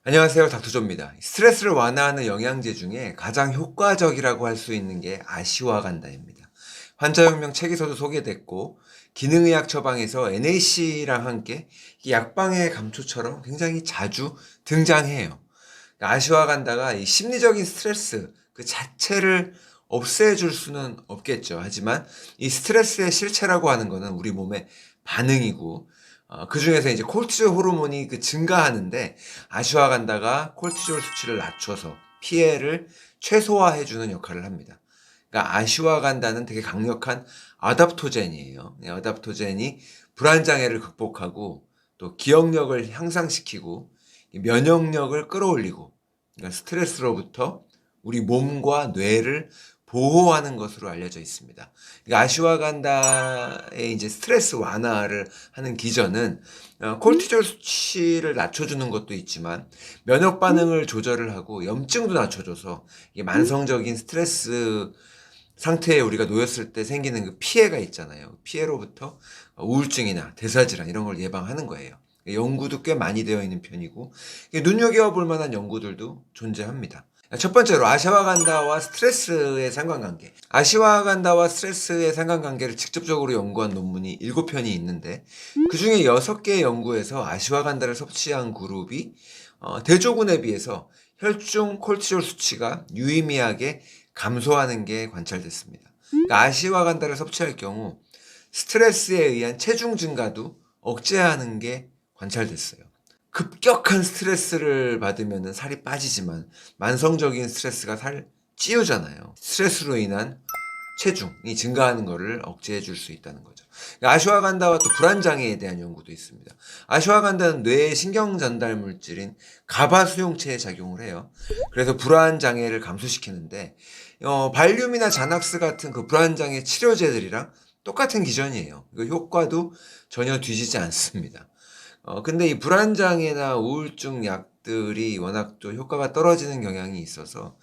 안녕하세요. 닥터조입니다. 스트레스를 완화하는 영양제 중에 가장 효과적이라고 할 수 있는 게 아시화간다입니다. 환자혁명 책에서도 소개됐고 기능의학 처방에서 NAC랑 함께 약방의 감초처럼 굉장히 자주 등장해요. 아시화간다가 이 심리적인 스트레스 그 자체를 없애줄 수는 없겠죠. 하지만 이 스트레스의 실체라고 하는 거는 우리 몸의 반응이고 그중에서 이제 콜티졸 호르몬이 증가하는데 아시화간다가 콜티졸 수치를 낮춰서 피해를 최소화해 주는 역할을 합니다. 그러니까 아시화간다는 되게 강력한 아답토젠이에요. 아답토젠이 불안 장애를 극복하고 또 기억력을 향상시키고 면역력을 끌어올리고 그러니까 스트레스로부터 우리 몸과 뇌를 보호하는 것으로 알려져 있습니다. 그러니까 아시화간다의 이제 스트레스 완화를 하는 기전은 콜티졸 수치를 낮춰주는 것도 있지만 면역 반응을 조절을 하고 염증도 낮춰줘서 이게 만성적인 스트레스 상태에 우리가 놓였을 때 생기는 그 피해가 있잖아요. 피해로부터 우울증이나 대사질환 이런 걸 예방하는 거예요. 연구도 꽤 많이 되어 있는 편이고 눈여겨볼 만한 연구들도 존재합니다. 첫 번째로 아시화간다와 스트레스의 상관관계. 아시화간다와 스트레스의 상관관계를 직접적으로 연구한 논문이 7편이 있는데 그중에 6개의 연구에서 아시화간다를 섭취한 그룹이 대조군에 비해서 혈중 콜티졸 수치가 유의미하게 감소하는 게 관찰됐습니다. 그러니까 아시화간다를 섭취할 경우 스트레스에 의한 체중 증가도 억제하는 게 관찰됐어요. 급격한 스트레스를 받으면 살이 빠지지만 만성적인 스트레스가 살 찌우잖아요. 스트레스로 인한 체중이 증가하는 것을 억제해 줄 수 있다는 거죠. 아시화간다와 또 불안장애에 대한 연구도 있습니다. 아시화간다는 뇌의 신경 전달 물질인 가바 수용체에 작용을 해요. 그래서 불안장애를 감소시키는데 발륨이나 자낙스 같은 그 불안장애 치료제들이랑 똑같은 기전이에요. 그 효과도 전혀 뒤지지 않습니다. 근데 이 불안장애나 우울증 약들이 워낙 또 효과가 떨어지는 경향이 있어서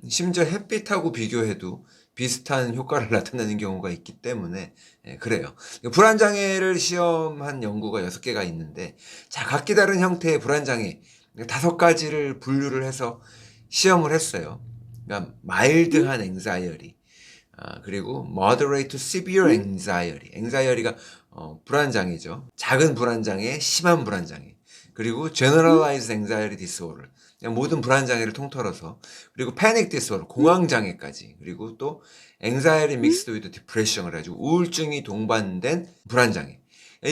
심지어 햇빛하고 비교해도 비슷한 효과를 나타내는 경우가 있기 때문에 그래요. 불안장애를 시험한 연구가 6개가 있는데 자, 각기 다른 형태의 불안장애 5가지를 분류를 해서 시험을 했어요. 그러니까 마일드한 앵자이어리 그리고 moderate to severe anxiety. anxiety가 불안장애죠. 작은 불안장애, 심한 불안장애. 그리고 generalized anxiety disorder. 그냥 모든 불안장애를 통틀어서. 그리고 panic disorder, 공황장애까지. 그리고 또 anxiety mixed with depression을 해가지고 우울증이 동반된 불안장애.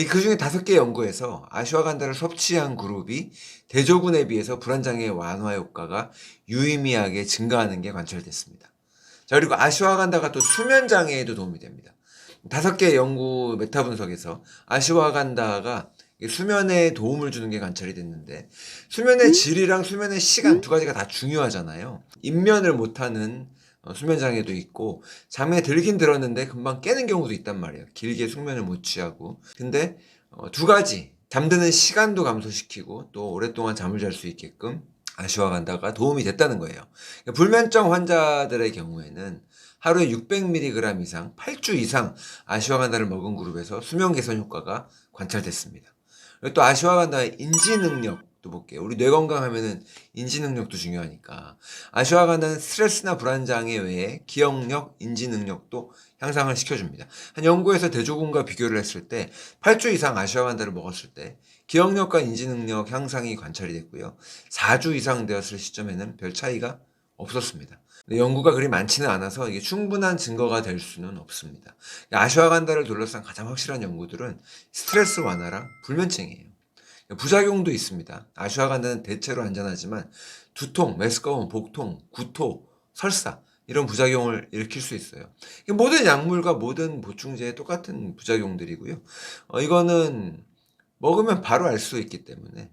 그 중에 5개 연구에서 아시화간다를 섭취한 그룹이 대조군에 비해서 불안장애 완화 효과가 유의미하게 증가하는 게 관찰됐습니다. 자, 그리고 아시화간다가 또 수면 장애에도 도움이 됩니다. 5개 연구 메타 분석에서 아시화간다가 수면에 도움을 주는 게 관찰이 됐는데 수면의 질이랑 수면의 시간 2가지가 다 중요하잖아요. 입면을 못하는 수면 장애도 있고 잠에 들긴 들었는데 금방 깨는 경우도 있단 말이에요. 길게 숙면을 못 취하고. 근데 2가지 잠드는 시간도 감소시키고 또 오랫동안 잠을 잘 수 있게끔 아시화간다가 도움이 됐다는 거예요. 불면증 환자들의 경우에는 하루에 600mg 이상 8주 이상 아시화간다를 먹은 그룹에서 수면 개선 효과가 관찰됐습니다. 그리고 또 아시화간다의 인지 능력도 볼게요. 우리 뇌 건강하면은 인지 능력도 중요하니까. 아시화간다는 스트레스나 불안 장애 외에 기억력, 인지 능력도 향상을 시켜줍니다. 한 연구에서 대조군과 비교를 했을 때 8주 이상 아시화간다를 먹었을 때 기억력과 인지 능력 향상이 관찰이 됐고요. 4주 이상 되었을 시점에는 별 차이가 없었습니다. 연구가 그리 많지는 않아서 이게 충분한 증거가 될 수는 없습니다. 아시화간다를 둘러싼 가장 확실한 연구들은 스트레스 완화랑 불면증이에요. 부작용도 있습니다. 아시화간다는 대체로 안전하지만 두통, 메스꺼움, 복통, 구토, 설사 이런 부작용을 일으킬 수 있어요. 모든 약물과 모든 보충제에 똑같은 부작용들이고요. 이거는 먹으면 바로 알 수 있기 때문에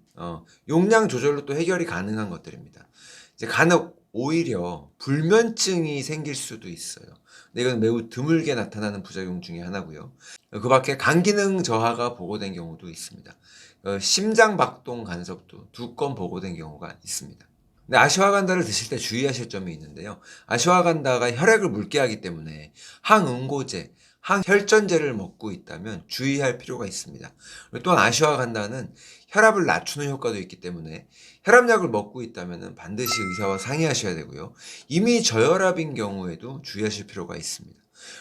용량 조절로 또 해결이 가능한 것들입니다. 이제 간혹 오히려 불면증이 생길 수도 있어요. 근데 이건 매우 드물게 나타나는 부작용 중에 하나고요. 그 밖에 간 기능 저하가 보고된 경우도 있습니다. 심장 박동 간섭도 2건 보고된 경우가 있습니다. 근데 아시화간다를 드실 때 주의하실 점이 있는데요. 아시화간다가 혈액을 묽게 하기 때문에 항응고제, 항혈전제를 먹고 있다면 주의할 필요가 있습니다. 그리고 또한 아슈와간다는 혈압을 낮추는 효과도 있기 때문에 혈압약을 먹고 있다면 반드시 의사와 상의하셔야 되고요. 이미 저혈압인 경우에도 주의하실 필요가 있습니다.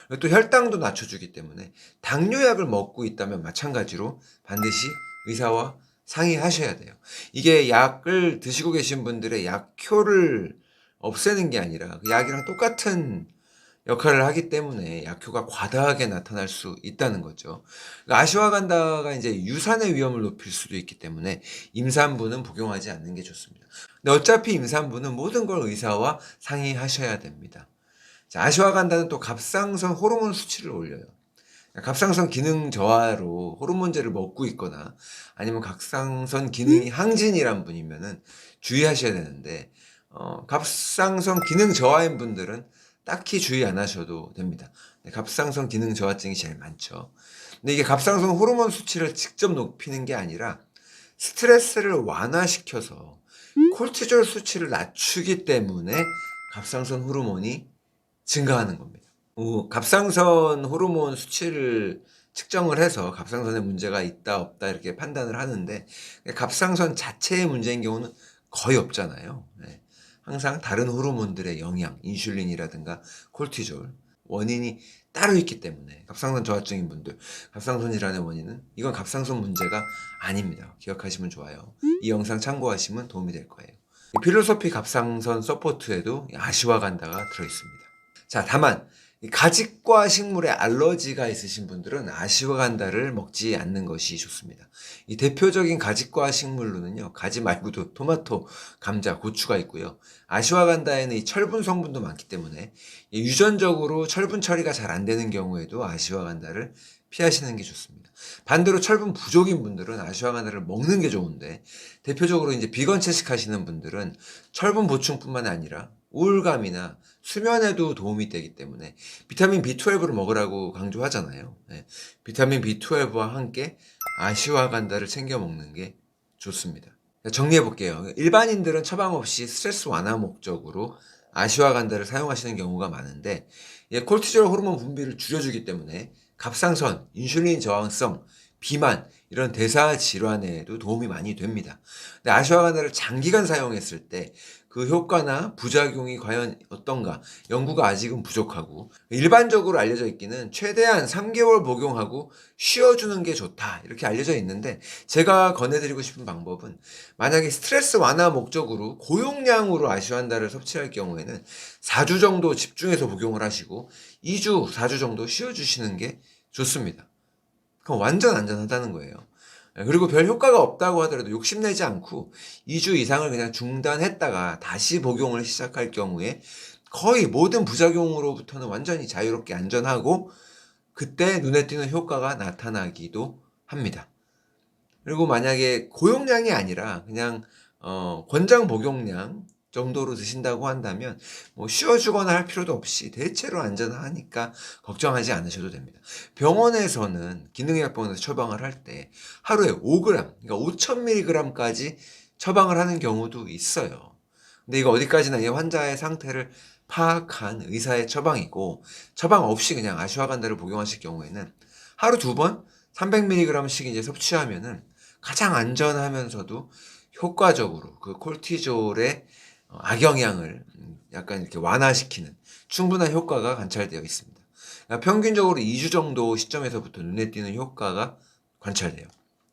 그리고 또 혈당도 낮춰주기 때문에 당뇨약을 먹고 있다면 마찬가지로 반드시 의사와 상의하셔야 돼요. 이게 약을 드시고 계신 분들의 약효를 없애는 게 아니라 그 약이랑 똑같은 역할을 하기 때문에 약효가 과다하게 나타날 수 있다는 거죠. 그러니까 아시화간다가 이제 유산의 위험을 높일 수도 있기 때문에 임산부는 복용하지 않는 게 좋습니다. 근데 어차피 임산부는 모든 걸 의사와 상의하셔야 됩니다. 자, 아시화간다는 또 갑상선 호르몬 수치를 올려요. 갑상선 기능 저하로 호르몬제를 먹고 있거나 아니면 갑상선 기능이 항진이란 분이면은 주의하셔야 되는데, 갑상선 기능 저하인 분들은 딱히 주의 안 하셔도 됩니다. 네, 갑상선 기능 저하증이 제일 많죠. 근데 이게 갑상선 호르몬 수치를 직접 높이는 게 아니라 스트레스를 완화시켜서 콜티졸 수치를 낮추기 때문에 갑상선 호르몬이 증가하는 겁니다. 갑상선 호르몬 수치를 측정을 해서 갑상선에 문제가 있다 없다 이렇게 판단을 하는데, 갑상선 자체의 문제인 경우는 거의 없잖아요. 네. 항상 다른 호르몬들의 영향, 인슐린이라든가 콜티졸 원인이 따로 있기 때문에 갑상선 저하증인 분들, 갑상선 질환의 원인은 이건 갑상선 문제가 아닙니다. 기억하시면 좋아요. 이 영상 참고하시면 도움이 될 거예요. 필로소피 갑상선 서포트에도 아시화간다가 들어있습니다. 자, 다만 이 가직과 식물에 알러지가 있으신 분들은 아시화간다를 먹지 않는 것이 좋습니다. 이 대표적인 가직과 식물로는요, 가지 말고도 토마토, 감자, 고추가 있고요. 아시화간다에는 이 철분 성분도 많기 때문에 이 유전적으로 철분 처리가 잘 안 되는 경우에도 아시화간다를 피하시는 게 좋습니다. 반대로 철분 부족인 분들은 아시화간다를 먹는 게 좋은데, 대표적으로 이제 비건 채식하시는 분들은 철분 보충뿐만 아니라 우울감이나 수면에도 도움이 되기 때문에 비타민 B12를 먹으라고 강조하잖아요. 네. 비타민 B12와 함께 아시화간다를 챙겨 먹는 게 좋습니다. 정리해 볼게요. 일반인들은 처방 없이 스트레스 완화 목적으로 아시화간다를 사용하시는 경우가 많은데, 콜티졸 호르몬 분비를 줄여주기 때문에 갑상선, 인슐린 저항성, 비만 이런 대사 질환에도 도움이 많이 됩니다. 근데 아시화간다를 장기간 사용했을 때 그 효과나 부작용이 과연 어떤가 연구가 아직은 부족하고, 일반적으로 알려져 있기는 최대한 3개월 복용하고 쉬어주는 게 좋다 이렇게 알려져 있는데, 제가 권해드리고 싶은 방법은 만약에 스트레스 완화 목적으로 고용량으로 아시환다를 섭취할 경우에는 4주 정도 집중해서 복용을 하시고 2주, 4주 정도 쉬어주시는 게 좋습니다. 그럼 완전 안전하다는 거예요. 그리고 별 효과가 없다고 하더라도 욕심내지 않고 2주 이상을 그냥 중단했다가 다시 복용을 시작할 경우에 거의 모든 부작용으로부터는 완전히 자유롭게 안전하고 그때 눈에 띄는 효과가 나타나기도 합니다. 그리고 만약에 고용량이 아니라 그냥 권장 복용량 정도로 드신다고 한다면 뭐 쉬어주거나 할 필요도 없이 대체로 안전하니까 걱정하지 않으셔도 됩니다. 병원에서는 기능의학병원에서 처방을 할 때 하루에 5g, 그러니까 5,000mg까지 처방을 하는 경우도 있어요. 근데 이거 어디까지나 이 환자의 상태를 파악한 의사의 처방이고, 처방 없이 그냥 아시화간다를 복용하실 경우에는 하루 2번 300mg씩 이제 섭취하면은 가장 안전하면서도 효과적으로 그 콜티졸의 악영향을 약간 이렇게 완화시키는 충분한 효과가 관찰되어 있습니다. 그러니까 평균적으로 2주 정도 시점에서부터 눈에 띄는 효과가 관찰돼요.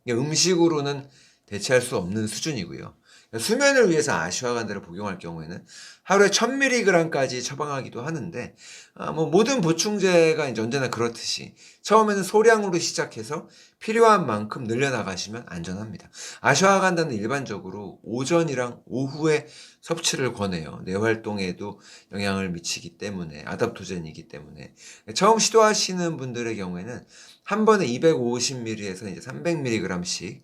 음식으로는 대체할 수 없는 수준이고요. 수면을 위해서 아시화간다를 복용할 경우에는 하루에 1000mg까지 처방하기도 하는데, 뭐 모든 보충제가 이제 언제나 그렇듯이 처음에는 소량으로 시작해서 필요한 만큼 늘려나가시면 안전합니다. 아시화간다는 일반적으로 오전이랑 오후에 섭취를 권해요. 뇌 활동에도 영향을 미치기 때문에, 아답토젠이기 때문에. 처음 시도하시는 분들의 경우에는 한 번에 250ml에서 이제 300mg씩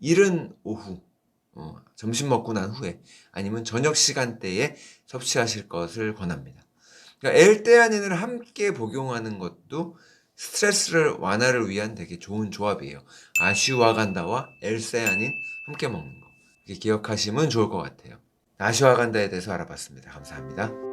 이른 오후, 점심 먹고 난 후에 아니면 저녁 시간대에 섭취하실 것을 권합니다. 그러니까 L대아닌을 함께 복용하는 것도 스트레스를 완화를 위한 되게 좋은 조합이에요. 아슈와간다와 L세아닌 함께 먹는 거. 이렇게 기억하시면 좋을 것 같아요. 아슈와간다에 대해서 알아봤습니다. 감사합니다.